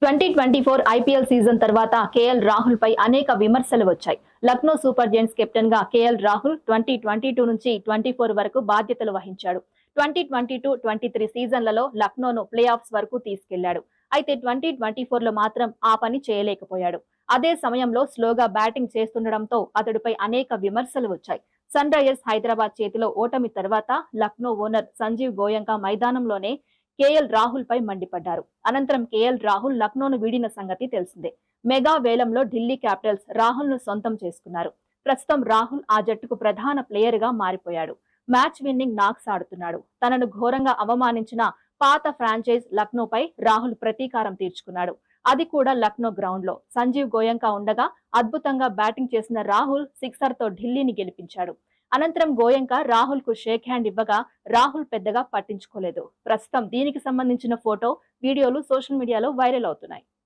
2024 IPL season తర్వాత KL Rahul పై అనేక విమర్శలు వచ్చాయి. లక్నో సూపర్ జెయింట్స్ కెప్టెన్ గా కేఎల్ రాహుల్ 2022 నుంచి 24 వరకు బాధ్యతలు వహించాడు. 2022-23 సీజన్లలో లక్నోను ప్లే ఆఫ్స్ వరకు తీసుకెళ్లాడు. అయితే 2024 లో మాత్రం ఆ పని చేయలేకపోయాడు. అదే సమయంలో స్లోగా బ్యాటింగ్ చేస్తుండటంతో అతడిపై అనేక విమర్శలు వచ్చాయి. సన్ రైజర్స్ హైదరాబాద్ చేతిలో ఓటమి తర్వాత లక్నో ఓనర్ సంజీవ్ గోయంకా మైదానంలోనే కేఎల్ రాహుల్ పై మండిపడ్డారు. అనంతరం కేఎల్ రాహుల్ లక్నోను వీడిన సంగతి తెలిసిందే. మెగా వేలంలో ఢిల్లీ క్యాపిటల్స్ రాహుల్ ను సొంతం చేసుకున్నారు. ప్రస్తుతం రాహుల్ ఆ జట్టుకు ప్రధాన ప్లేయర్ గా మారిపోయాడు. మ్యాచ్ విన్నింగ్ నాక్స్ ఆడుతున్నాడు. తనను ఘోరంగా అవమానించిన పాత ఫ్రాంచైజ్ లక్నోపై రాహుల్ ప్రతీకారం తీర్చుకున్నాడు. అది కూడా లక్నో గ్రౌండ్ లో. సంజీవ్ గోయంకా ఉండగా అద్భుతంగా బ్యాటింగ్ చేసిన రాహుల్ సిక్సర్ తో ఢిల్లీని గెలిపించాడు. అనంతరం గోయంకా రాహుల్ కు షేక్ హ్యాండ్ ఇవ్వగా రాహుల్ పెద్దగా పట్టించుకోలేదు. ప్రస్తుతం దీనికి సంబంధించిన ఫోటో, వీడియోలు సోషల్ మీడియాలో వైరల్ అవుతున్నాయి.